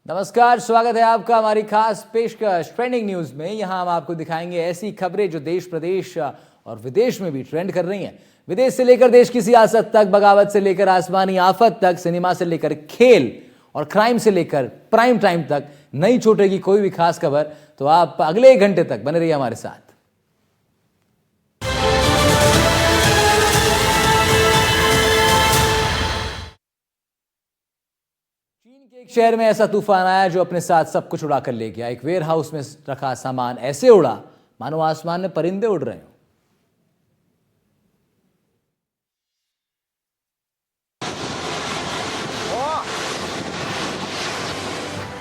नमस्कार, स्वागत है आपका हमारी खास पेशकश ट्रेंडिंग न्यूज में। यहां हम आपको दिखाएंगे ऐसी खबरें जो देश प्रदेश और विदेश में भी ट्रेंड कर रही हैं। विदेश से लेकर देश की सियासत तक, बगावत से लेकर आसमानी आफत तक, सिनेमा से लेकर खेल और क्राइम से लेकर प्राइम टाइम तक नहीं छूटेगी कोई भी खास खबर। तो आप अगले 1 घंटे तक बने रहिए हमारे साथ। चीन के एक शहर में ऐसा तूफान आया जो अपने साथ सब कुछ उड़ा कर ले गया। एक वेयर हाउस में रखा सामान ऐसे उड़ा मानो आसमान में परिंदे उड़ रहे हो।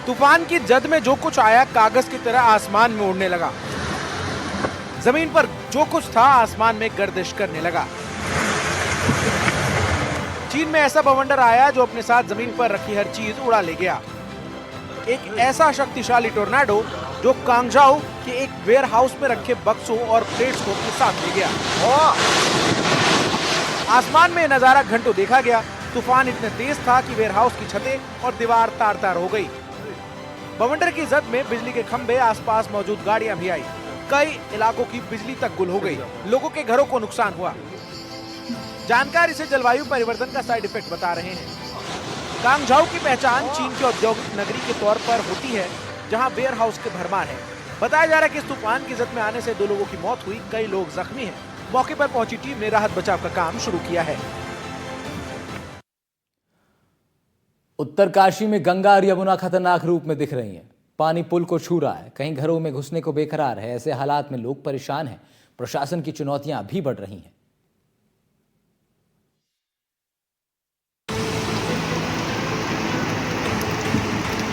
तूफान की जद में जो कुछ आया कागज की तरह आसमान में उड़ने लगा। जमीन पर जो कुछ था आसमान में गर्दिश करने लगा। चीन में ऐसा बवंडर आया जो अपने साथ जमीन पर रखी हर चीज उड़ा ले गया। एक ऐसा शक्तिशाली टोर्नाडो जो कांगझाओ के एक वेयर हाउस में रखे बक्सों और प्लेट्स को अपने साथ ले गया। आसमान में नजारा घंटों देखा गया। तूफान इतने तेज था कि वेयर हाउस की छतें और दीवार तार तार हो गई। बवंडर की जद में बिजली के खंभे, आसपास मौजूद गाड़ियां भी आई। कई इलाकों की बिजली तक गुल हो गई। लोगों के घरों को नुकसान हुआ। जानकार इसे जलवायु परिवर्तन का साइड इफेक्ट बता रहे हैं। कांगझाओ की पहचान चीन की औद्योगिक नगरी के तौर पर होती है, जहां वेयर हाउस के भरमार है। बताया जा रहा है कि इस तूफान की जद में आने से 2 लोगों की मौत हुई, कई लोग जख्मी हैं। मौके पर पहुंची टीम ने राहत बचाव का काम शुरू किया है। उत्तरकाशी में गंगा और यमुना खतरनाक रूप में दिख रही हैं। पानी पुल को छू रहा है, कहीं घरों में घुसने को बेकरार है। ऐसे हालात में लोग परेशान हैं। प्रशासन की चुनौतियां भी बढ़ रही हैं।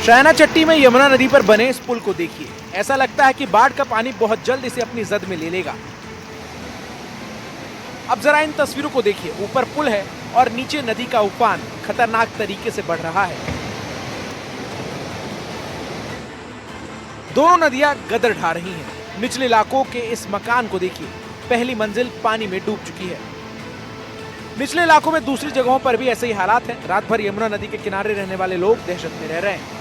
शयना चट्टी में यमुना नदी पर बने इस पुल को देखिए। ऐसा लगता है कि बाढ़ का पानी बहुत जल्द इसे अपनी जद में ले लेगा। अब जरा इन तस्वीरों को देखिए। ऊपर पुल है और नीचे नदी का उफान खतरनाक तरीके से बढ़ रहा है। दोनों नदियां गदर ढा रही हैं। निचले इलाकों के इस मकान को देखिए। पहली मंजिल पानी में डूब चुकी है। निचले इलाकों में दूसरी जगहों पर भी ऐसे ही हालात हैं। रात भर यमुना नदी के किनारे रहने वाले लोग दहशत में रह रहे हैं।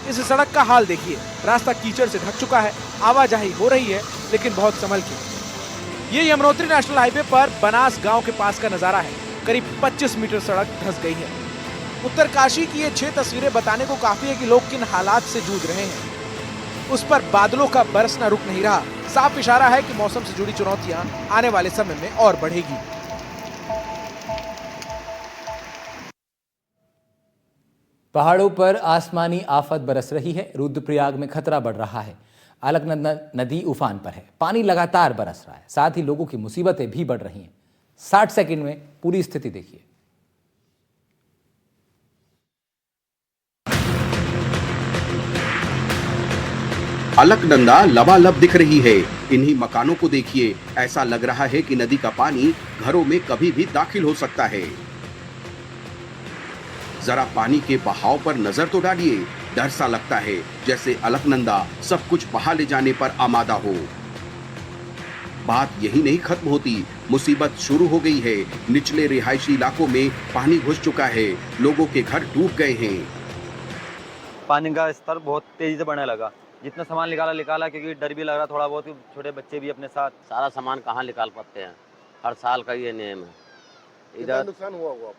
इस सड़क का हाल देखिए। रास्ता कीचड़ से ढक चुका है। आवाजाही हो रही है लेकिन बहुत संभल के। ये यमुनोत्री नेशनल हाईवे पर बनास गांव के पास का नजारा है। करीब 25 मीटर सड़क धंस गई है। उत्तरकाशी की ये 6 तस्वीरें बताने को काफी है कि लोग किन हालात से जूझ रहे हैं। उस पर बादलों का बरसना रुक नहीं रहा। साफ इशारा है कि मौसम से जुड़ी चुनौतियां आने वाले समय में और बढ़ेगी। पहाड़ों पर आसमानी आफत बरस रही है। रुद्रप्रयाग में खतरा बढ़ रहा है। अलकनंदा नदी उफान पर है। पानी लगातार बरस रहा है। साथ ही लोगों की मुसीबतें भी बढ़ रही हैं। 60 सेकंड में पूरी स्थिति देखिए। अलकनंदा लबालब दिख रही है। इन्हीं मकानों को देखिए। ऐसा लग रहा है कि नदी का पानी घरों में कभी भी दाखिल हो सकता है। जरा पानी के बहाव पर नजर तो डालिए। डर सा लगता है जैसे अलकनंदा सब कुछ बहा ले जाने पर आमादा हो। बात यही नहीं खत्म होती। मुसीबत शुरू हो गई है। निचले रिहायशी इलाकों में पानी घुस चुका है। लोगों के घर डूब गए हैं। पानी का स्तर बहुत तेजी से बढ़ने लगा। जितना सामान निकाला क्योंकि डर भी लग रहा थोड़ा बहुत। छोटे बच्चे भी अपने साथ। सारा सामान कहाँ निकाल पाते हैं। हर साल का ये नियम है। इधर नुकसान हुआ आपको?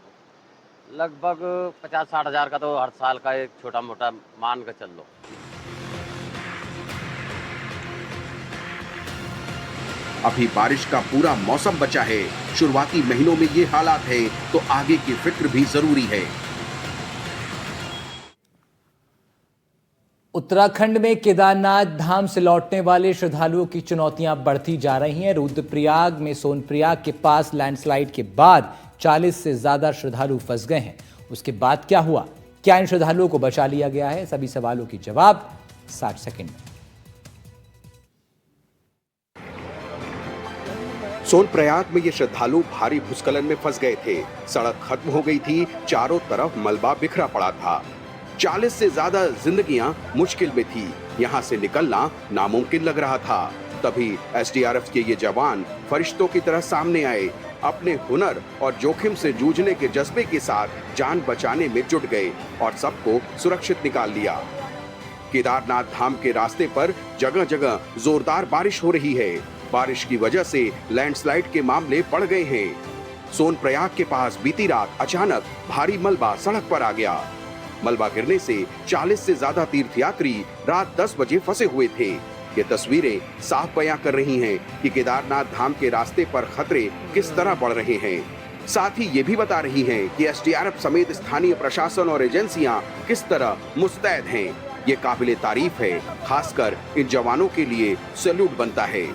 लगभग 50-60 हजार का तो हर साल का एक छोटा मोटा मान कर चल लो। अभी बारिश का पूरा मौसम बचा है। शुरुआती महीनों में ये हालात है तो आगे की फिक्र भी जरूरी है। उत्तराखंड में केदारनाथ धाम से लौटने वाले श्रद्धालुओं की चुनौतियां बढ़ती जा रही हैं। रुद्रप्रयाग में सोनप्रयाग के पास लैंडस्लाइड के बाद 40 से ज्यादा श्रद्धालु फंस गए हैं। उसके बाद क्या हुआ? क्या इन श्रद्धालुओं को बचा लिया गया है? सभी सवालों की जवाब 60 सेकंड में। सोनप्रयाग में ये श्रद्धालु भारी भूस्खलन में फंस गए थे। सड़क खत्म हो गई थी। चारों तरफ मलबा बिखरा पड़ा था। 40 से ज्यादा जिंदगियां मुश्किल में थी। यहाँ से निकलना नामुमकिन लग रहा था। तभी एसडीआरएफ के ये जवान फरिश्तों की तरह सामने आए। अपने हुनर और जोखिम से जूझने के जज्बे के साथ जान बचाने में जुट गए और सबको सुरक्षित निकाल लिया। केदारनाथ धाम के रास्ते पर जगह जगह जोरदार बारिश हो रही है। बारिश की वजह से लैंडस्लाइड के मामले बढ़ गए हैं। सोनप्रयाग के पास बीती रात अचानक भारी मलबा सड़क पर आ गया। मलबा गिरने से 40 से ज्यादा तीर्थयात्री रात 10 बजे फंसे हुए थे। ये तस्वीरें साफ बयां कर रही हैं कि केदारनाथ धाम के रास्ते पर खतरे किस तरह बढ़ रहे हैं। साथ ही ये भी बता रही हैं कि एसडीआरएफ समेत स्थानीय प्रशासन और एजेंसियां किस तरह मुस्तैद हैं। ये काबिले तारीफ है, खासकर इन जवानों के लिए सैल्यूट बनता है।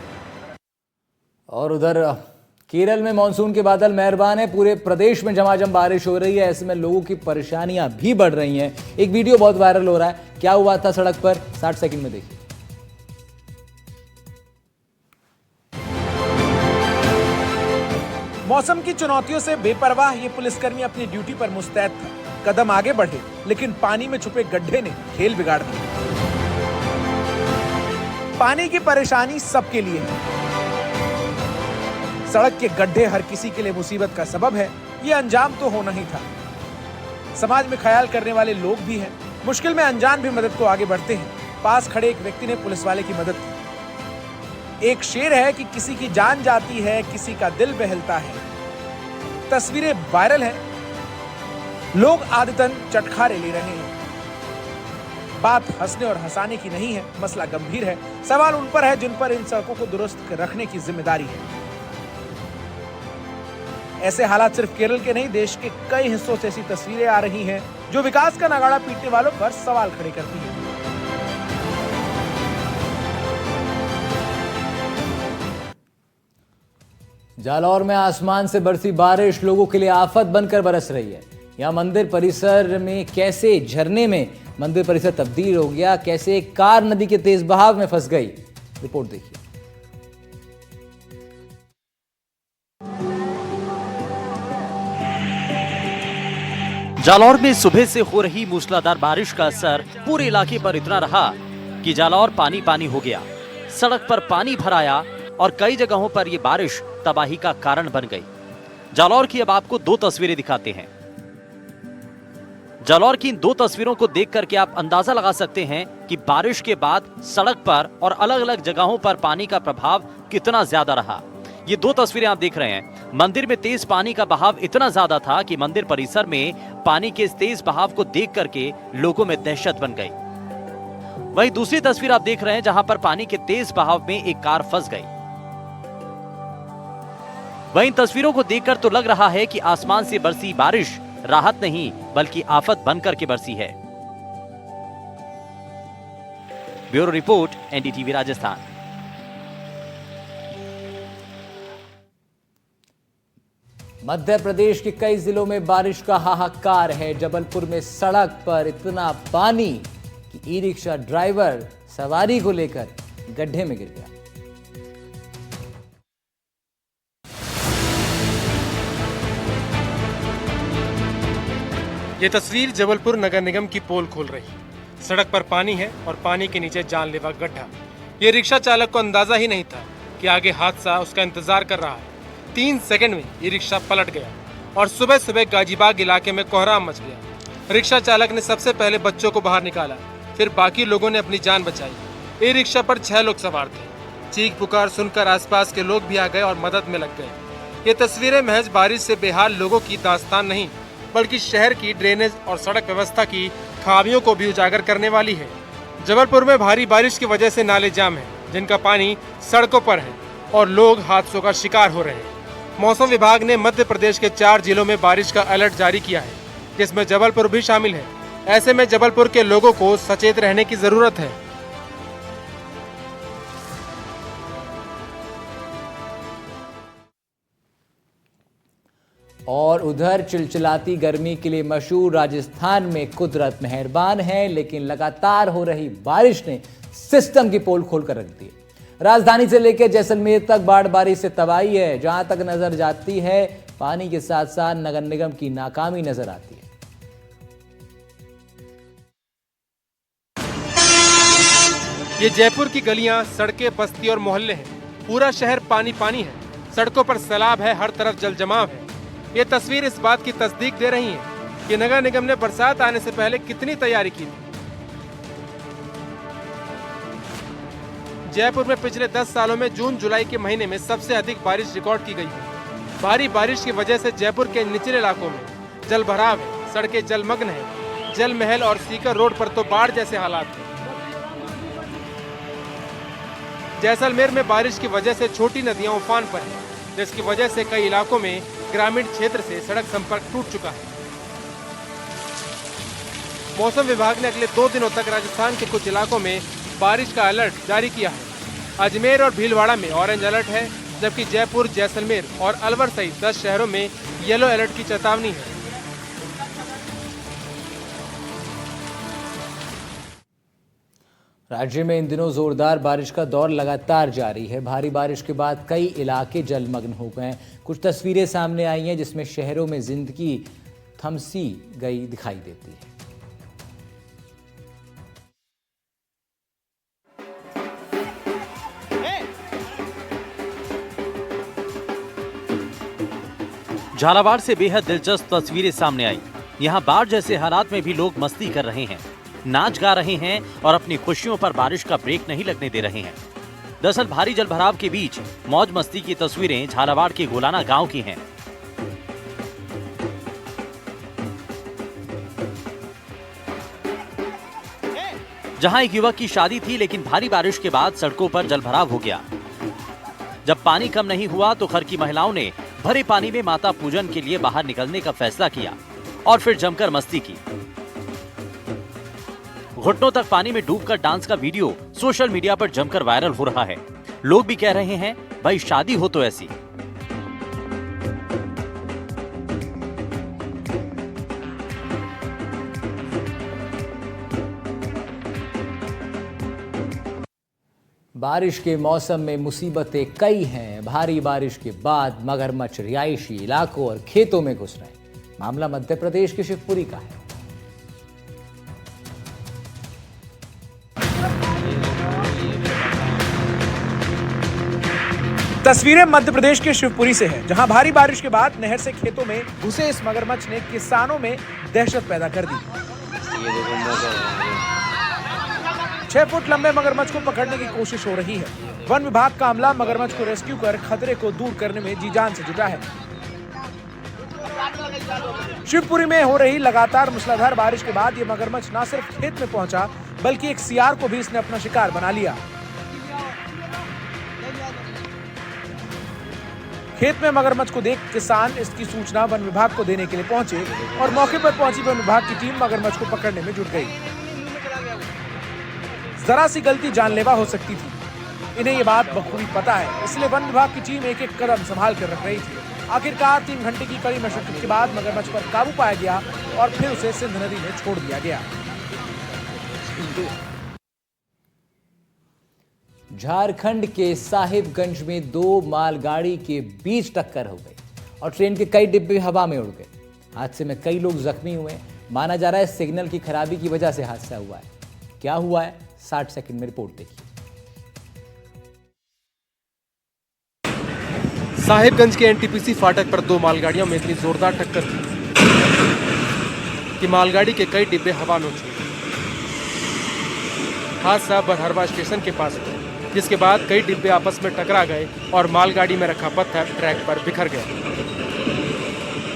और उधर केरल में मानसून के बादल मेहरबान है, पूरे प्रदेश में झमाझम बारिश हो रही है। ऐसे में लोगों की परेशानियां भी बढ़ रही हैं। एक वीडियो बहुत वायरल हो रहा है, क्या हुआ था सड़क पर, 60 सेकंड में देखिए। मौसम की चुनौतियों से बेपरवाह ये पुलिसकर्मी अपनी ड्यूटी पर मुस्तैद था। कदम आगे बढ़े लेकिन पानी में छुपे गड्ढे ने खेल बिगाड़ दिया। पानी की परेशानी सबके लिए है। सड़क के गड्ढे हर किसी के लिए मुसीबत का सबब है, ये अंजाम तो होना ही था। समाज में ख्याल करने वाले लोग भी हैं, मुश्किल में अनजान भी मदद को आगे बढ़ते हैं। पास खड़े एक व्यक्ति ने पुलिस वाले की मदद की। एक शेर है कि किसी की जान जाती है, किसी का दिल बहलता है। तस्वीरें वायरल हैं, लोग आदतन चटखारे ले रहे हैं। बात हंसने और हंसाने की नहीं है, मसला गंभीर है। सवाल उन पर है जिन पर इन सड़कों को दुरुस्त रखने की जिम्मेदारी है। ऐसे हालात सिर्फ केरल के नहीं, देश के कई हिस्सों से ऐसी तस्वीरें आ रही हैं जो विकास का नगाड़ा पीटने वालों पर सवाल खड़े करती हैं। जालौर में आसमान से बरसी बारिश लोगों के लिए आफत बनकर बरस रही है। यहाँ मंदिर परिसर में कैसे झरने में मंदिर परिसर तब्दील हो गया, कैसे एक कार नदी के तेज बहाव में फंस गई, रिपोर्ट देखिए। जालौर में सुबह से हो रही मूसलाधार बारिश का असर पूरे इलाके पर इतना रहा कि जालौर पानी पानी हो गया। सड़क पर पानी भर आया और कई जगहों पर यह बारिश तबाही का कारण बन गई। जालौर की अब आपको दो तस्वीरें दिखाते हैं। जालौर की इन दो तस्वीरों को देख करके आप अंदाजा लगा सकते हैं कि बारिश के बाद सड़क पर और अलग अलग जगहों पर पानी का प्रभाव कितना ज्यादा रहा। ये दो तस्वीरें आप देख रहे हैं। मंदिर में तेज पानी का बहाव इतना ज्यादा था कि मंदिर परिसर में पानी के इस तेज बहाव को देख करके लोगों में दहशत बन गई। वहीं दूसरी तस्वीर आप देख रहे हैं जहां पर पानी के तेज बहाव में एक कार फंस गई। वहीं इन तस्वीरों को देखकर तो लग रहा है कि आसमान से बरसी बारिश राहत नहीं बल्कि आफत बनकर के बरसी है। Bureau report, NDTV Rajasthan. Madhya Pradesh के कई जिलों में बारिश का हाहाकार है। जबलपुर में सड़क पर इतना पानी कि ई रिक्शा ड्राइवर सवारी को लेकर गड्ढे में गिर गया। ये तस्वीर जबलपुर नगर निगम की पोल खोल रही। सड़क पर पानी है और पानी के नीचे जानलेवा गड्ढा। ये रिक्शा चालक को अंदाजा ही नहीं था कि आगे हादसा उसका इंतजार कर रहा है। 3 सेकंड में ये रिक्शा पलट गया और सुबह सुबह गाजीबाग इलाके में कोहराम मच गया। रिक्शा चालक ने सबसे पहले बच्चों को बाहर निकाला, फिर बाकी लोगों ने अपनी जान बचाई। ये रिक्शा पर 6 लोग सवार थे। चीख पुकार सुनकर आसपास के लोग भी आ गए और मदद में लग गए। ये तस्वीरें महज बारिश से बेहाल लोगों की दास्तान नहीं बल्कि शहर की ड्रेनेज और सड़क व्यवस्था की खामियों को भी उजागर करने वाली है। जबलपुर में भारी बारिश की वजह से नाले जाम हैं, जिनका पानी सड़कों पर है और लोग हादसों का शिकार हो रहे हैं। मौसम विभाग ने मध्य प्रदेश के 4 जिलों में बारिश का अलर्ट जारी किया है, जिसमें जबलपुर भी शामिल है। ऐसे में जबलपुर के लोगों को सचेत रहने की जरूरत है। और उधर चिलचिलाती गर्मी के लिए मशहूर राजस्थान में कुदरत मेहरबान है, लेकिन लगातार हो रही बारिश ने सिस्टम की पोल खोलकर रख दी। राजधानी से लेकर जैसलमेर तक बाढ़ बारिश से तबाही है। जहां तक नजर जाती है पानी के साथ साथ नगर निगम की नाकामी नजर आती है। ये जयपुर की गलियां, सड़कें, बस्ती और मोहल्ले हैं। पूरा शहर पानी पानी है। सड़कों पर सैलाब है, हर तरफ जल जमाव है। ये तस्वीर इस बात की तस्दीक दे रही है कि नगर निगम ने बरसात आने से पहले कितनी तैयारी की थी। जयपुर में पिछले 10 सालों में जून जुलाई के महीने में सबसे अधिक बारिश रिकॉर्ड की गई है। भारी बारिश की वजह से जयपुर के निचले इलाकों में जल भराव है, सड़कें जलमग्न है। जल महल और सीकर रोड पर तो बाढ़ जैसे हालात हैं। जैसलमेर में बारिश की वजह से छोटी नदियां उफान पर हैं, जिसकी वजह से कई इलाकों में ग्रामीण क्षेत्र से सड़क संपर्क टूट चुका है। मौसम विभाग ने अगले 2 दिनों तक राजस्थान के कुछ इलाकों में बारिश का अलर्ट जारी किया है। अजमेर और भीलवाड़ा में ऑरेंज अलर्ट है, जबकि जयपुर, जैसलमेर और अलवर सहित 10 शहरों में येलो अलर्ट की चेतावनी है। राज्य में इन दिनों जोरदार बारिश का दौर लगातार जारी है। भारी बारिश के बाद कई इलाके जलमग्न हो गए। कुछ तस्वीरें सामने आई हैं जिसमें शहरों में जिंदगी थमसी गई दिखाई देती है। झालावाड़ से बेहद दिलचस्प तस्वीरें सामने आई। यहाँ बाढ़ जैसे हालात में भी लोग मस्ती कर रहे हैं, नाच गा रहे हैं और अपनी खुशियों पर बारिश का ब्रेक नहीं लगने दे रहे हैं। दरअसल भारी जलभराव के बीच मौज मस्ती की तस्वीरें झालावाड़ के गोलाना गांव की हैं। जहां एक युवक की शादी थी, लेकिन भारी बारिश के बाद सड़कों पर जलभराव हो गया। जब पानी कम नहीं हुआ तो घर की महिलाओं ने भरे पानी में माता पूजन के लिए बाहर निकलने का फैसला किया और फिर जमकर मस्ती की। घुटनों तक पानी में डूबकर डांस का वीडियो सोशल मीडिया पर जमकर वायरल हो रहा है। लोग भी कह रहे हैं, भाई शादी हो तो ऐसी। बारिश के मौसम में मुसीबतें कई हैं। भारी बारिश के बाद मगरमच्छ रिहायशी इलाकों और खेतों में घुस रहे। मामला मध्य प्रदेश के शिवपुरी का है। तस्वीरें मध्य प्रदेश के शिवपुरी से हैं, जहां भारी बारिश के बाद नहर से खेतों में घुसे इस मगरमच्छ ने किसानों में दहशत पैदा कर दी। 6 फुट लंबे मगरमच्छ को पकड़ने की कोशिश हो रही है। वन विभाग का अमला मगरमच्छ को रेस्क्यू कर खतरे को दूर करने में जी जान से जुटा है। शिवपुरी में हो रही लगातार मूसलाधार बारिश के बाद ये मगरमच्छ न सिर्फ खेत में पहुंचा, बल्कि एक सियार को भी इसने अपना शिकार बना लिया। खेत में मगरमच्छ को देख किसान इसकी सूचना वन विभाग को देने के लिए पहुंचे और मौके पर पहुंची वन विभाग की टीम मगरमच्छ को पकड़ने में जुट गई। जरा सी गलती जानलेवा हो सकती थी, इन्हें ये बात बखूबी पता है, इसलिए वन विभाग की टीम एक एक कदम संभाल कर रख रही थी। आखिरकार 3 घंटे की कड़ी मशक्कत के बाद मगरमच्छ पर काबू पाया गया और फिर उसे सिंध नदी में छोड़ दिया गया। झारखंड के साहिबगंज में 2 मालगाड़ी के बीच टक्कर हो गई और ट्रेन के कई डिब्बे हवा में उड़ गए। हादसे में कई लोग जख्मी हुए। माना जा रहा है सिग्नल की खराबी की वजह से हादसा हुआ है। क्या हुआ है, 60 सेकंड में रिपोर्ट देखिए। साहिबगंज के एनटीपीसी फाटक पर 2 मालगाड़ियों में इतनी जोरदार टक्कर थी कि मालगाड़ी के कई डिब्बे हवा में उछले। हादसा बरहरवा स्टेशन के पास हुआ, जिसके बाद कई डिब्बे आपस में टकरा गए और मालगाड़ी में रखा पत्थर ट्रैक पर बिखर गया।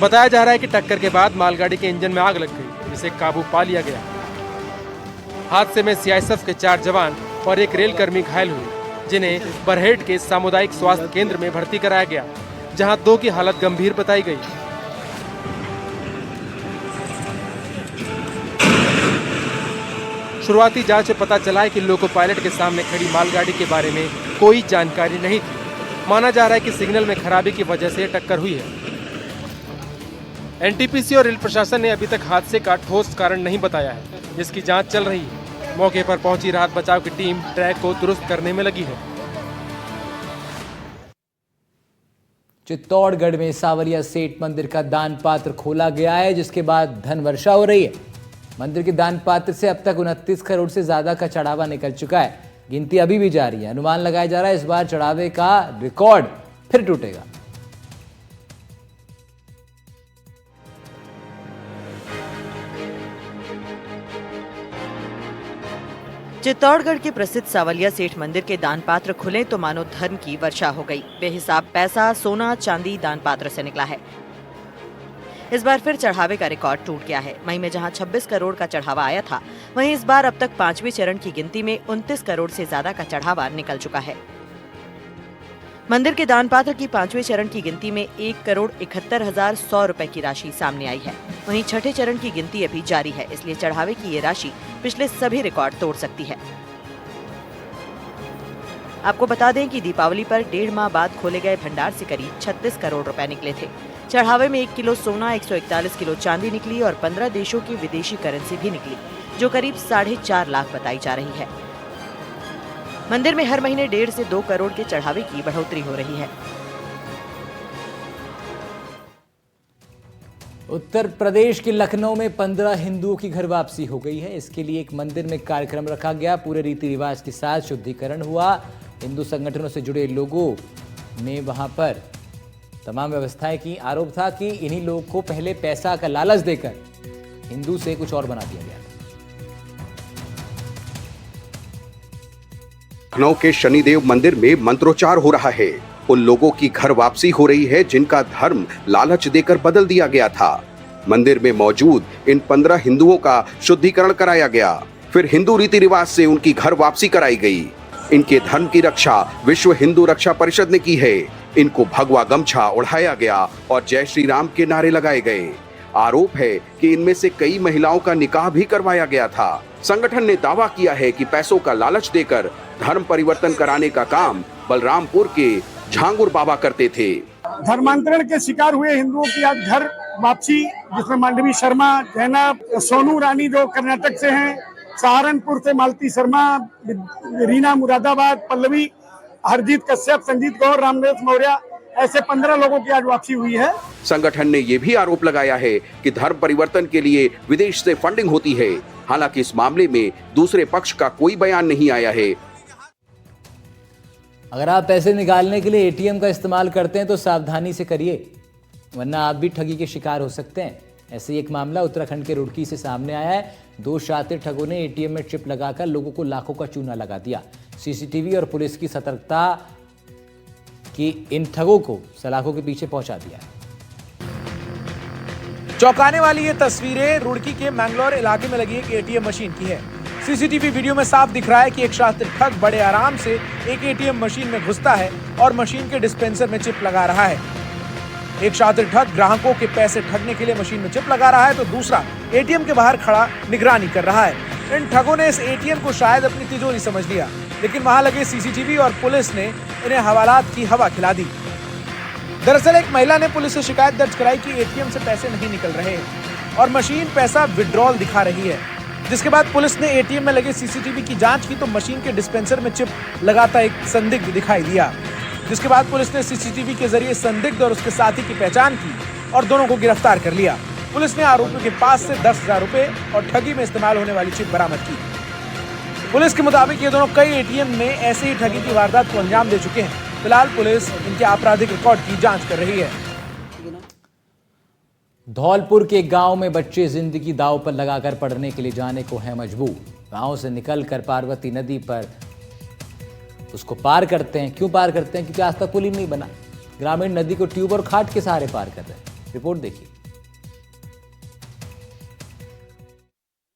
बताया जा रहा है कि टक्कर के बाद मालगाड़ी के इंजन में आग लग गई, जिसे काबू पा लिया गया। हादसे में सीआईएसएफ के 4 जवान और एक रेल कर्मी घायल हुए, जिन्हें बरहेट के सामुदायिक स्वास्थ्य केंद्र में भर्ती कराया गया, जहां 2 की हालत गंभीर बताई गई। शुरुआती जांच में पता चला है कि लोको पायलट के सामने खड़ी मालगाड़ी के बारे में कोई जानकारी नहीं थी। माना जा रहा है कि सिग्नल में खराबी की वजह से टक्कर हुई है। एनटीपीसी और रेल प्रशासन ने अभी तक हादसे का ठोस कारण नहीं बताया है, जिसकी जांच चल रही है। मौके पर पहुंची राहत बचाव की टीम ट्रैक को दुरुस्त करने में लगी है। चित्तौड़गढ़ में सावरिया सेठ मंदिर का दान पात्र खोला गया है, जिसके बाद धन वर्षा हो रही है। मंदिर के दान पात्र से अब तक 29 करोड़ से ज्यादा का चढ़ावा निकल चुका है। गिनती अभी भी जारी है। अनुमान लगाया जा रहा है इस बार चढ़ावे का रिकॉर्ड फिर टूटेगा। चित्तौड़गढ़ के प्रसिद्ध सावलिया सेठ मंदिर के दान पात्र खुले तो मानो धन की वर्षा हो गई। बेहिसाब पैसा, सोना, चांदी दान पात्र से निकला है। इस बार फिर चढ़ावे का रिकॉर्ड टूट गया है। मई में जहां 26 करोड़ का चढ़ावा आया था, वहीं इस बार अब तक 5वें चरण की गिनती में 29 करोड़ से ज्यादा का चढ़ावा निकल चुका है। मंदिर के दान पात्र की 5वें चरण की गिनती में 1,71,100 रुपए की राशि सामने आई है। वहीं छठे चरण की गिनती अभी जारी है, इसलिए चढ़ावे की ये राशि पिछले सभी रिकॉर्ड तोड़ सकती है। आपको बता दें कि दीपावली पर 1.5 माह बाद खोले गए भंडार से करीब 36 करोड़ रुपए निकले थे। चढ़ावे में 1 किलो सोना, 141 किलो चांदी निकली और 15 देशों की विदेशी करेंसी भी निकली, जो करीब 4.5 लाख बताई जा रही है। मंदिर में हर महीने 1.5 से 2 करोड़ के चढ़ावे की बढ़ोतरी हो रही है। उत्तर प्रदेश के लखनऊ में 15 हिंदुओं की घर वापसी हो गई है। इसके लिए एक मंदिर में कार्यक्रम रखा गया। पूरे रीति रिवाज के साथ शुद्धिकरण हुआ। हिंदू संगठनों से जुड़े लोगों ने वहां पर तमाम व्यवस्थाएं की। आरोप था कि इन्हीं लोगों को पहले पैसा का लालच देकर हिंदू से कुछ और बना दिया गया। लखनऊ के शनिदेव मंदिर में मंत्रोच्चार हो रहा है। उन लोगों की घर वापसी हो रही है जिनका धर्म लालच देकर बदल दिया गया था। मंदिर में मौजूद इन 15 हिंदुओं का शुद्धिकरण कराया गया, फिर हिंदू रीति रिवाज से उनकी घर वापसी कराई गई। इनके धर्म की रक्षा विश्व हिंदू रक्षा परिषद ने की है। इनको भगवा गमछा ओढ़ाया गया और जय श्री राम के नारे लगाए गए। आरोप है कि इनमें से कई महिलाओं का निकाह भी करवाया गया था। संगठन ने दावा किया है कि पैसों का लालच देकर धर्म परिवर्तन कराने का काम बलरामपुर के झांगुर बाबा करते थे। धर्मांतरण के शिकार हुए हिंदुओं की आज घर वापसी, जिसमें मांडवी शर्मा, जैनब, सोनू रानी जो कर्नाटक से हैं, सहारनपुर से मालती शर्मा, रीना मुरादाबाद, पल्लवी, हरजीत कश्यप, संजीत गौर, रामदेव मौर्य, ऐसे 15 लोगों की आज वापसी हुई है। संगठन ने यह भी आरोप लगाया है कि धर्म परिवर्तन के लिए विदेश से फंडिंग होती है। हालांकि इस मामले में दूसरे पक्ष का कोई बयान नहीं आया है। अगर आप पैसे निकालने के लिए एटीएम का इस्तेमाल करते हैं तो सावधानी से करिए, वरना आप भी ठगी के शिकार हो सकते हैं। ऐसे ही एक मामला उत्तराखंड के रुड़की से सामने आया है। 2 शातिर ठगों ने एटीएम में चिप लगाकर लोगों को लाखों का चूना लगा दिया। सीसीटीवी और पुलिस की सतर्कता कि इन ठगों को सलाखों के पीछे पहुंचा दिया। चौंकाने वाली ये तस्वीरें रुड़की के मैंगलोर इलाके में लगी एक एटीएम मशीन की है। सीसीटीवी वीडियो में साफ दिख रहा है कि एक शातिर ठग बड़े आराम से एक एटीएम मशीन में घुसता है और मशीन के डिस्पेंसर में चिप लगा रहा है। एक शातिर ठग ग्राहकों के पैसे ठगने के लिए मशीन में चिप लगा रहा है, तो दूसरा एटीएम के बाहर खड़ा निगरानी कर रहा है। इन ठगों ने इस एटीएम को शायद अपनी तिजोरी समझ लिया, लेकिन वहां लगे सीसीटीवी और पुलिस ने इन्हें हवालात की हवा खिला दी। दरअसल एक महिला ने पुलिस से शिकायत दर्ज कराई कि एटीएम से पैसे नहीं निकल रहे और मशीन पैसा विड्रॉल दिखा रही है। जिसके बाद पुलिस ने एटीएम में लगे सीसीटीवी की जांच की तो मशीन के डिस्पेंसर में चिप लगाता एक संदिग्ध दिखाई दिया। जिसके बाद पुलिस ने सीसीटीवी के जरिए संदिग्ध और उसके साथी की पहचान की और दोनों को गिरफ्तार कर लिया। पुलिस ने आरोपियों के पास से 10,000 रुपए और ठगी में इस्तेमाल होने वाली चिप बरामद की। पुलिस के मुताबिक ये दोनों कई एटीएम में ऐसे ही ठगी की वारदात को अंजाम दे चुके हैं। फिलहाल पुलिस इनके आपराधिक रिकॉर्ड की जांच कर रही है। धौलपुर के गांव में बच्चे जिंदगी दांव पर लगाकर पढ़ने के लिए जाने को है मजबूर। गांव से निकलकर पार्वती नदी पर उसको पार करते हैं। क्यों पार करते हैं? क्योंकि आज तक पुल ही नहीं बना। ग्रामीण नदी को ट्यूब और खाट के सहारे पार कर रहे हैं। रिपोर्ट देखिए।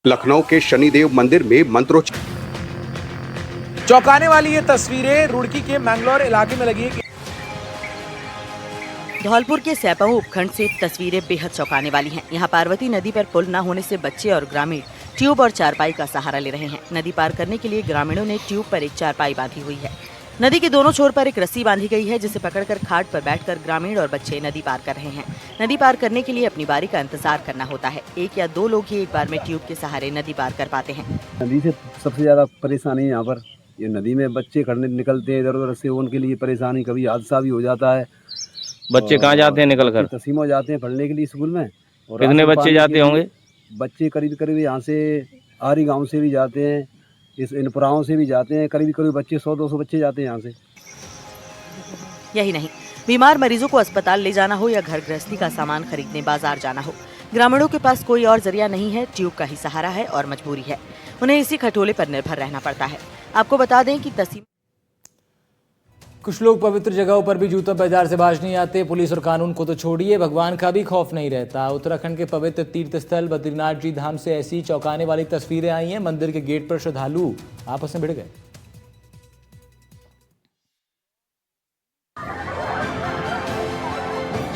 लखनऊ के शनिदेव मंदिर में मंत्रोच्चार। चौंकाने वाली ये तस्वीरें रुड़की के मैंगलोर इलाके में लगी है। धौलपुर के सैपाऊ उपखंड से तस्वीरें बेहद चौंकाने वाली हैं। यहाँ पार्वती नदी पर पुल न होने से बच्चे और ग्रामीण ट्यूब और चारपाई का सहारा ले रहे हैं। नदी पार करने के लिए ग्रामीणों ने ट्यूब पर एक चारपाई बांधी हुई है। नदी के दोनों छोर पर एक रस्सी बांधी गई है, जिसे पकड़कर खाट पर बैठकर ग्रामीण और बच्चे नदी पार कर रहे हैं। नदी पार करने के लिए अपनी बारी का इंतजार करना होता है। 1 या 2 लोग ही एक बार में ट्यूब के सहारे नदी पार कर पाते हैं। नदी से सबसे ज्यादा परेशानी है यहाँ पर। ये नदी में बच्चे खड़ने निकलते हैं इधर उधर से, उनके लिए परेशानी, कभी हादसा भी हो जाता है। बच्चे कहाँ जाते हैं निकल कर? तसीमो जाते हैं पढ़ने के लिए स्कूल में। और कितने बच्चे जाते होंगे? बच्चे करीब यहाँ से आरी गांव से भी जाते हैं, इस इनपुराओं से भी जाते हैं। करीब बच्चे 100-200 बच्चे जाते हैं यहाँ से। यही नहीं, बीमार मरीजों को अस्पताल ले जाना हो या घर गृहस्थी का सामान खरीदने बाजार जाना हो, ग्रामीणों के पास कोई और जरिया नहीं है। ट्यूब का ही सहारा है और मजबूरी है। उन्हें इसी खटोले पर निर्भर रहना पड़ता है। आपको बता दें कि तसीम कुछ लोग पवित्र जगहों पर भी जूतों पैजार से बाज नहीं आते। पुलिस और कानून को तो छोड़िए, भगवान का भी खौफ नहीं रहता। उत्तराखंड के पवित्र तीर्थ स्थल बद्रीनाथ जी धाम से ऐसी चौंकाने वाली तस्वीरें आई हैं। मंदिर के गेट पर श्रद्धालु आपस में भिड़ गए।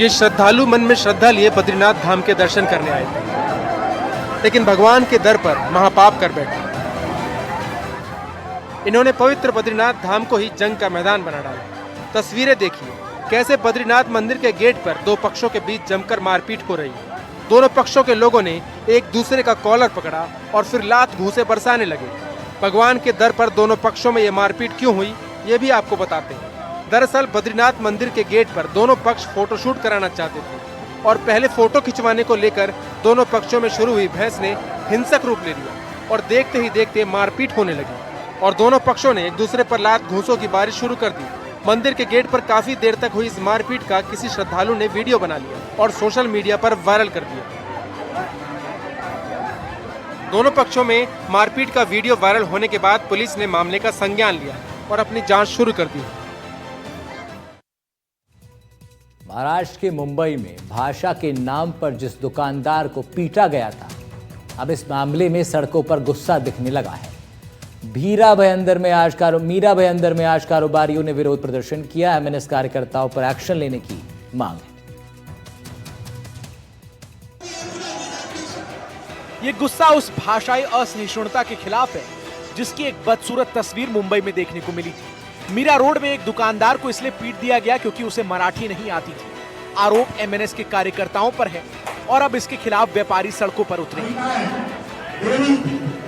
ये श्रद्धालु मन में श्रद्धा लिए बद्रीनाथ धाम के दर्शन करने आए थे, लेकिन भगवान के दर पर महापाप कर बैठे। इन्होंने पवित्र बद्रीनाथ धाम को ही जंग का मैदान बना डाला। तस्वीरें देखिए, कैसे बद्रीनाथ मंदिर के गेट पर दो पक्षों के बीच जमकर मारपीट हो रही है। दोनों पक्षों के लोगों ने एक दूसरे का कॉलर पकड़ा और फिर लात घूंसे बरसाने लगे। भगवान के दर पर दोनों पक्षों में ये मारपीट क्यों हुई, ये भी आपको बताते हैं। दरअसल बद्रीनाथ मंदिर के गेट पर दोनों पक्ष फोटोशूट कराना चाहते थे और पहले फोटो खिंचवाने को लेकर दोनों पक्षों में शुरू हुई बहस ने हिंसक रूप ले लिया और देखते ही देखते मारपीट होने लगी और दोनों पक्षों ने एक दूसरे पर लात घूंसों की बारिश शुरू कर दी। मंदिर के गेट पर काफी देर तक हुई इस मारपीट का किसी श्रद्धालु ने वीडियो बना लिया और सोशल मीडिया पर वायरल कर दिया। दोनों पक्षों में मारपीट का वीडियो वायरल होने के बाद पुलिस ने मामले का संज्ञान लिया और अपनी जांच शुरू कर दी। महाराष्ट्र के मुंबई में भाषा के नाम पर जिस दुकानदार को पीटा गया था, अब इस मामले में सड़कों पर गुस्सा दिखने लगा है। मीरा भाई अंदर में आज कारोबारियों ने विरोध प्रदर्शन किया। एमएनएस कार्यकर्ताओं पर एक्शन लेने की मांग है। ये गुस्सा उस भाषाई असहिष्णुता के खिलाफ है जिसकी एक बदसूरत तस्वीर मुंबई में देखने को मिली थी। मीरा रोड में एक दुकानदार को इसलिए पीट दिया गया क्योंकि उसे मराठी नहीं आती थी। आरोप एमएनएस के कार्यकर्ताओं पर है और अब इसके खिलाफ व्यापारी सड़कों पर उतरे।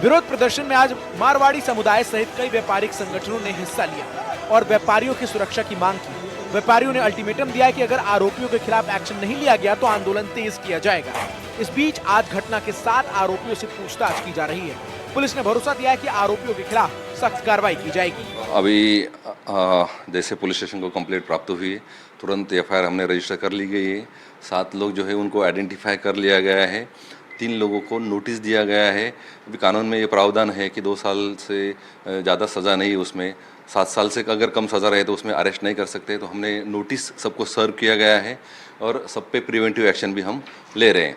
विरोध प्रदर्शन में आज मारवाड़ी समुदाय सहित कई व्यापारिक संगठनों ने हिस्सा लिया और व्यापारियों की सुरक्षा की मांग की। व्यापारियों ने अल्टीमेटम दिया कि अगर आरोपियों के खिलाफ एक्शन नहीं लिया गया तो आंदोलन तेज किया जाएगा। इस बीच आज घटना के 7 आरोपियों से पूछताछ की जा रही है। पुलिस ने भरोसा दिया है कि आरोपियों के खिलाफ सख्त कार्रवाई की जाएगी। अभी जैसे पुलिस स्टेशन को कंप्लेंट प्राप्त हुई है, तुरंत एफआईआर हमने रजिस्टर कर ली गई है। 7 लोग जो है उनको आइडेंटिफाई कर लिया गया है। 3 लोगों को नोटिस दिया गया है। अभी कानून में ये प्रावधान है कि 2 साल से ज़्यादा सज़ा नहीं, उसमें 7 साल से अगर कम सज़ा रहे तो उसमें अरेस्ट नहीं कर सकते। तो हमने नोटिस सबको सर्व किया गया है और सब पे प्रिवेंटिव एक्शन भी हम ले रहे हैं।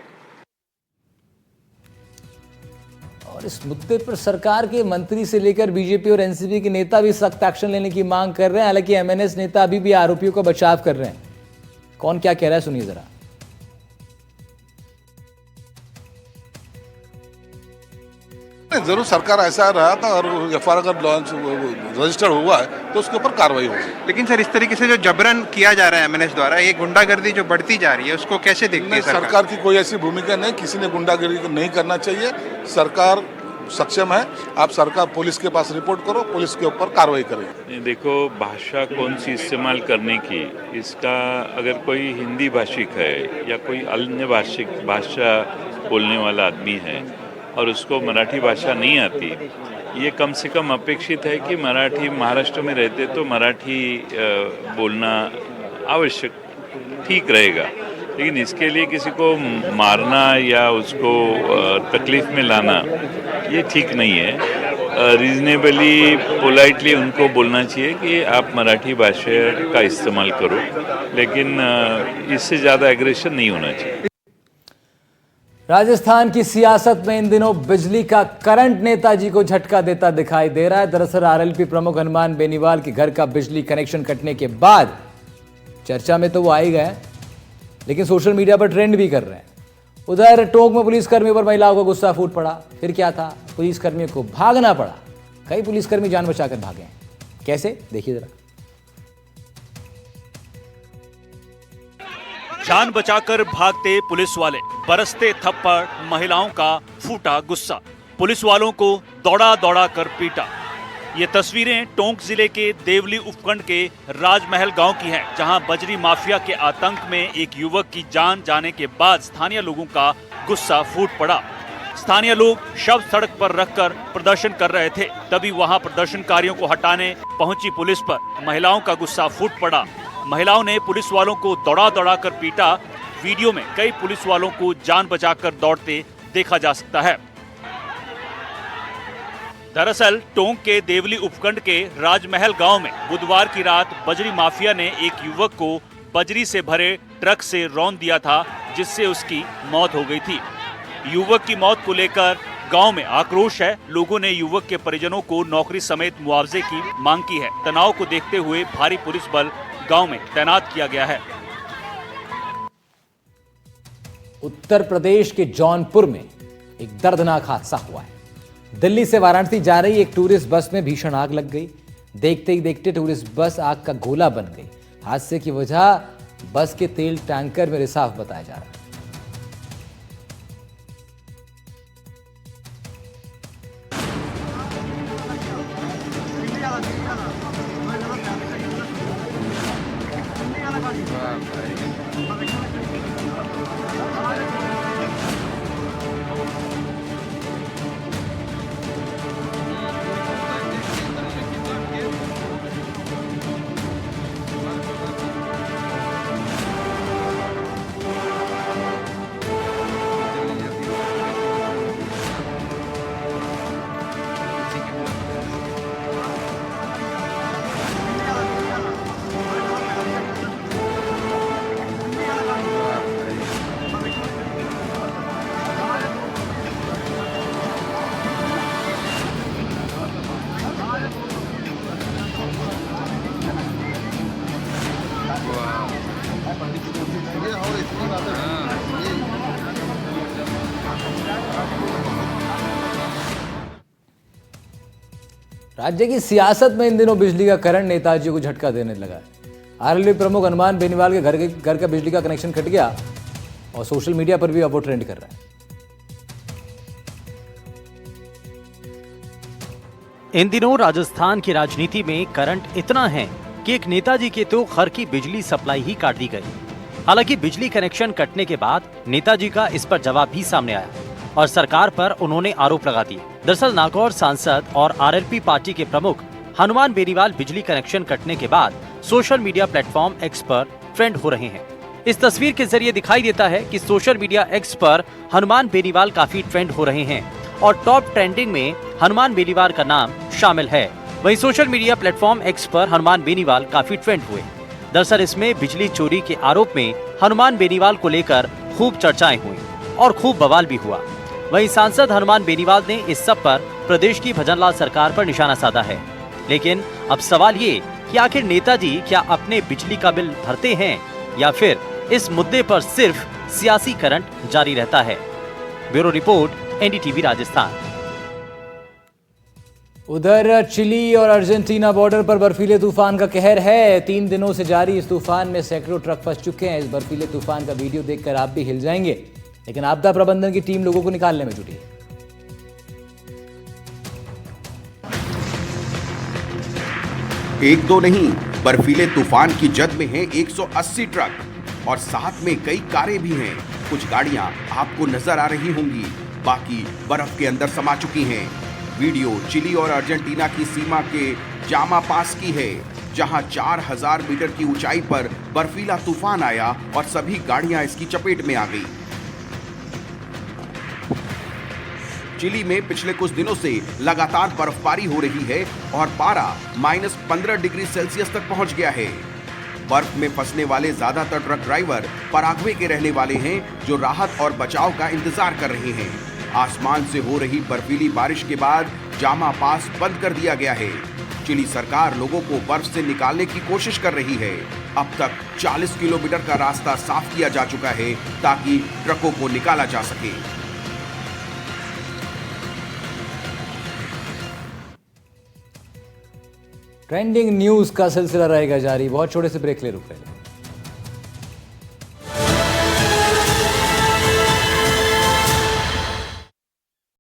और इस मुद्दे पर सरकार के मंत्री से लेकर बीजेपी और एनसीपी के नेता भी सख्त एक्शन लेने की मांग कर रहे हैं। हालांकि एमएनएस नेता अभी भी आरोपियों का बचाव कर रहे हैं। कौन क्या कह रहा है, सुनिए जरा। जरूर सरकार ऐसा रहा था और एफआईआर अगर लॉन्च रजिस्टर हुआ है तो उसके ऊपर कार्रवाई होगी। लेकिन सर, इस तरीके से जो जबरन किया जा रहा है एमएनएस द्वारा, ये गुंडागर्दी जो बढ़ती जा रही है, उसको कैसे देखती है सरकार की कोई ऐसी भूमिका नहीं, किसी ने गुंडागर्दी नहीं करना चाहिए। सरकार सक्षम है। आप सरकार पुलिस के पास रिपोर्ट करो, पुलिस के ऊपर कार्रवाई करें। देखो, भाषा कौन सी इस्तेमाल करने की, इसका अगर कोई हिंदी भाषिक है या कोई अन्य भाषा बोलने वाला आदमी है और उसको मराठी भाषा नहीं आती, ये कम से कम अपेक्षित है कि मराठी महाराष्ट्र में रहते तो मराठी बोलना आवश्यक ठीक रहेगा। लेकिन इसके लिए किसी को मारना या उसको तकलीफ में लाना ये ठीक नहीं है। रीजनेबली पोलाइटली उनको बोलना चाहिए कि आप मराठी भाषा का इस्तेमाल करो, लेकिन इससे ज़्यादा एग्रेशन नहीं होना चाहिए। राजस्थान की सियासत में इन दिनों बिजली का करंट नेताजी को झटका देता दिखाई दे रहा है। दरअसल आरएलपी प्रमुख हनुमान बेनीवाल के घर का बिजली कनेक्शन कटने के बाद चर्चा में तो वो आ ही गए, लेकिन सोशल मीडिया पर ट्रेंड भी कर रहे हैं। उधर टोंक में पुलिसकर्मियों पर महिलाओं को गुस्सा फूट पड़ा। फिर क्या था, पुलिसकर्मियों को भागना पड़ा। कई पुलिसकर्मी जान बचाकर भागे हैं। कैसे, देखिए जरा। जान बचाकर भागते पुलिस वाले, बरसते थप्पड़, महिलाओं का फूटा गुस्सा, पुलिस वालों को दौड़ा दौड़ा कर पीटा। ये तस्वीरें टोंक जिले के देवली उपखंड के राजमहल गांव की हैं, जहां बजरी माफिया के आतंक में एक युवक की जान जाने के बाद स्थानीय लोगों का गुस्सा फूट पड़ा। स्थानीय लोग शव सड़क पर रखकर प्रदर्शन कर रहे थे, तभी वहां प्रदर्शनकारियों को हटाने पहुंची पुलिस पर महिलाओं का गुस्सा फूट पड़ा। महिलाओं ने पुलिस वालों को दौड़ा दौड़ा कर पीटा। वीडियो में कई पुलिस वालों को जान बचाकर दौड़ते देखा जा सकता है। दरअसल टोंक के देवली उपखंड के राजमहल गांव में बुधवार की रात बजरी माफिया ने एक युवक को बजरी से भरे ट्रक से रौंद दिया था, जिससे उसकी मौत हो गई थी। युवक की मौत को लेकर गांव में आक्रोश है। लोगों ने युवक के परिजनों को नौकरी समेत मुआवजे की मांग की है। तनाव को देखते हुए भारी पुलिस बल गांव में तैनात किया गया है। उत्तर प्रदेश के जौनपुर में एक दर्दनाक हादसा हुआ है। दिल्ली से वाराणसी जा रही एक टूरिस्ट बस में भीषण आग लग गई। देखते ही देखते टूरिस्ट बस आग का गोला बन गई। हादसे की वजह बस के तेल टैंकर में रिसाव बताया जा रहा है। राज्य की सियासत में इन दिनों बिजली का करंट नेताजी को झटका देने लगा है। आरएलपी प्रमुख हनुमान बेनीवाल के घर का बिजली का कनेक्शन कट गया और सोशल मीडिया पर भी अब वो ट्रेंड कर रहा है। इन दिनों राजस्थान की राजनीति में करंट इतना है कि एक नेताजी के तो घर की बिजली सप्लाई ही काट दी गई। हालांकि बिजली कनेक्शन कटने के बाद नेताजी का इस पर जवाब भी सामने आया और सरकार पर उन्होंने आरोप लगा दिए। दरअसल नागौर सांसद और आरएलपी पार्टी के प्रमुख हनुमान बेनीवाल बिजली कनेक्शन कटने के बाद सोशल मीडिया प्लेटफॉर्म एक्स पर ट्रेंड हो रहे हैं। इस तस्वीर के जरिए दिखाई देता है कि सोशल मीडिया एक्स पर हनुमान बेनीवाल काफी ट्रेंड हो रहे हैं और टॉप ट्रेंडिंग में हनुमान बेनीवाल का नाम शामिल है। वहीं सोशल मीडिया प्लेटफॉर्म एक्स पर हनुमान बेनीवाल काफी ट्रेंड हुए। दरअसल इसमें बिजली चोरी के आरोप में हनुमान बेनीवाल को लेकर खूब चर्चाएं हुई और खूब बवाल भी हुआ। वहीं सांसद हनुमान बेनीवाल ने इस सब पर प्रदेश की भजनलाल सरकार पर निशाना साधा है। लेकिन अब सवाल ये कि आखिर नेताजी क्या अपने बिजली का बिल भरते हैं या फिर इस मुद्दे पर सिर्फ सियासी करंट जारी रहता है। Bureau report, NDTV Rajasthan. उधर चिली और अर्जेंटीना बॉर्डर पर बर्फीले तूफान का कहर है। 3 दिनों से जारी इस तूफान में सैकड़ों ट्रक फंस चुके हैं। इस बर्फीले तूफान का वीडियो देखकर आप भी हिल जाएंगे, लेकिन आपदा प्रबंधन की टीम लोगों को निकालने में जुटी है। एक दो नहीं, बर्फीले तूफान की जद में हैं 180 ट्रक और साथ में कई कारें भी हैं। कुछ गाड़ियां आपको नजर आ रही होंगी, बाकी बर्फ के अंदर समा चुकी हैं। वीडियो चिली और अर्जेंटीना की सीमा के जामा पास की है, जहां 4000 मीटर की ऊंचाई पर बर्फीला तूफान आया और सभी गाड़ियां इसकी चपेट में आ गई। चिली में पिछले कुछ दिनों से लगातार बर्फबारी हो रही है और पारा -15 डिग्री सेल्सियस तक पहुंच गया है। बर्फ में फंसने वाले ज्यादातर ट्रक ड्राइवर पराग्वे के रहने वाले हैं, जो राहत और बचाव का इंतजार कर रहे हैं। आसमान से हो रही बर्फीली बारिश के बाद जामा पास बंद कर दिया गया है। चिली सरकार लोगों को बर्फ से निकालने की कोशिश कर रही है। अब तक 40 किलोमीटर का रास्ता साफ किया जा चुका है ताकि ट्रकों को निकाला जा सके। ट्रेंडिंग न्यूज का सिलसिला रहेगा जारी। बहुत छोटे से ब्रेक ले रुक रहे हैं।